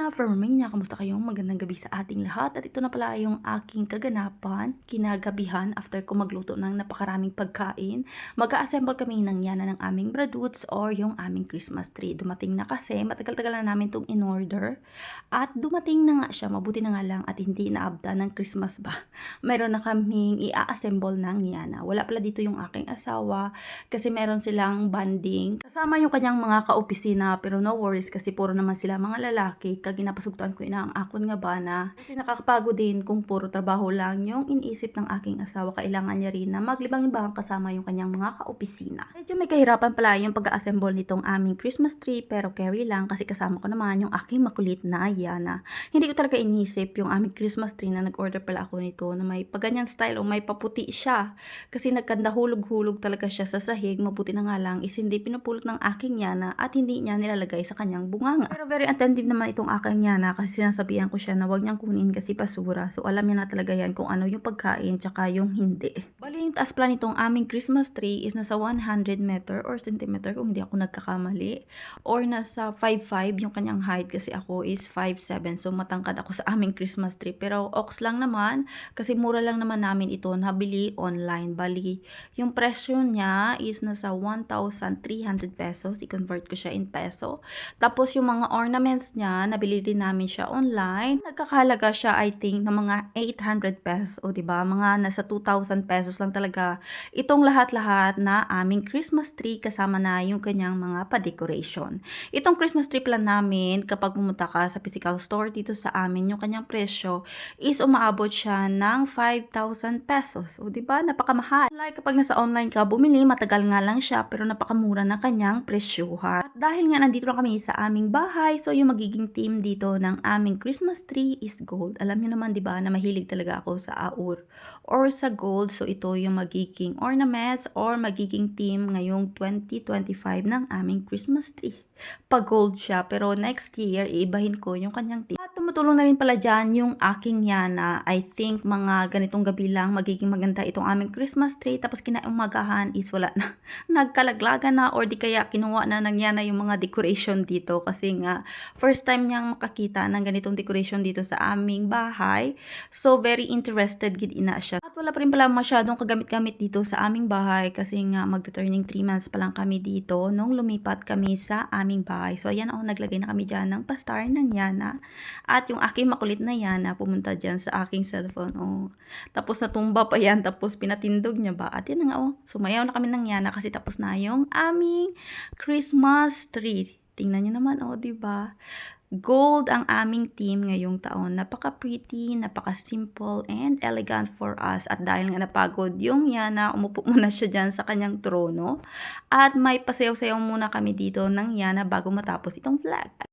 Yana from Romania, kamusta kayong? Magandang gabi sa ating lahat. At ito na pala yung aking kaganapan, kinagabihan after ko magluto ng napakaraming pagkain. Mag-a-assemble kami ng Yana ng aming braduts or yung aming Christmas tree. Dumating na kasi, matagal-tagal na namin itong in-order. At dumating na nga siya, mabuti na nga lang at hindi naabda ng Christmas ba. Meron na kaming i-assemble ng Yana. Wala pala dito yung aking asawa kasi meron silang banding. Kasama yung kanyang mga kaopisina pero no worries kasi puro naman sila mga lalaki. Kag ginapasugtuan ko ina ang akon nga bana. Kasi nakakapagod din kung puro trabaho lang yung iniisip ng aking asawa. Kailangan niya rin na maglibang-libang kasama yung kanyang mga kaopisina. Medyo may kahirapan pala yung pag-assemble nitong aming Christmas tree pero carry lang kasi kasama ko naman yung aking makulit na Yana. Hindi ko talaga inisip yung aming Christmas tree na nag-order pala ako nito na may paganyan style o may paputi siya. Kasi nagkanda hulog-hulog talaga siya sa sahig. Mabuti na nga lang is hindi pinupulot ng aking Yana at hindi niya nilalagay sa kanyang bunganga. Pero very attentive naman itong aking Yana kasi sinasabihan ko siya na wag niyang kunin kasi basura. So alam niya na talaga yan kung ano yung pagkain tsaka yung hindi. Bali yung taas pala nitong aming Christmas tree is nasa 100 meter or centimeter kung hindi ako nagkakamali. Or nasa 5'5" yung kanyang height kasi ako is 5'7". So matangkad ako sa aming Christmas tree. Pero ox lang naman kasi mura lang naman namin ito nabili online. Bali yung presyo niya is nasa 1,300 pesos. I-convert ko siya in peso. Tapos yung mga ornaments niya, nabili din namin siya online. Nagkakahalaga siya I think ng mga 800 pesos. O diba? Mga nasa 2,000 pesos lang talaga. Itong lahat-lahat na aming Christmas tree kasama na yung kanyang mga pa-decoration. Itong Christmas tree plan namin kapag pumunta ka sa physical store dito sa amin, yung kanyang presyo is umaabot siya ng 5,000 pesos. O diba? Napakamahal. Like kapag nasa online ka bumili, matagal nga lang siya pero napakamura na kanyang presyuhan. At dahil nga nandito lang kami sa aming bahay, so yung magiging theme dito ng aming Christmas tree is gold. Alam niyo naman 'di ba na mahilig talaga ako sa aur or sa gold. So ito yung magiging ornaments or magiging theme ngayong 2025 ng aming Christmas tree. Pa-gold siya pero next year iibahin ko yung kanyang theme. At tumutulong na rin pala dyan yung aking Yana. I think mga ganitong gabi lang magiging maganda itong aming Christmas tree. Tapos kinaumagahan is wala na. Nagkalaglagan na or di kaya kinuha na ng Yana yung mga decoration dito. Kasi nga first time niyang makakita ng ganitong decoration dito sa aming bahay. So very interested gid ina siya. At wala pa rin pala masyadong kagamit-gamit dito sa aming bahay. Kasi nga magta-turning 3 months pa lang kami dito nung lumipat kami sa aming bahay. So ayan naglagay na kami dyan ng pastar ng Yana. At yung aking makulit na Yana pumunta dyan sa aking cellphone. Oh. Tapos natumba pa yan. Tapos pinatindog niya ba. At yan nga sumayaw na kami ng Yana kasi tapos na yung aming Christmas tree. Tingnan niyo naman 'di ba? Gold ang aming theme ngayong taon. Napaka-pretty, napaka-simple, and elegant for us. At dahil nga napagod yung Yana, umupo muna siya dyan sa kanyang trono. At may pasayaw-sayaw muna kami dito ng Yana bago matapos itong vlog.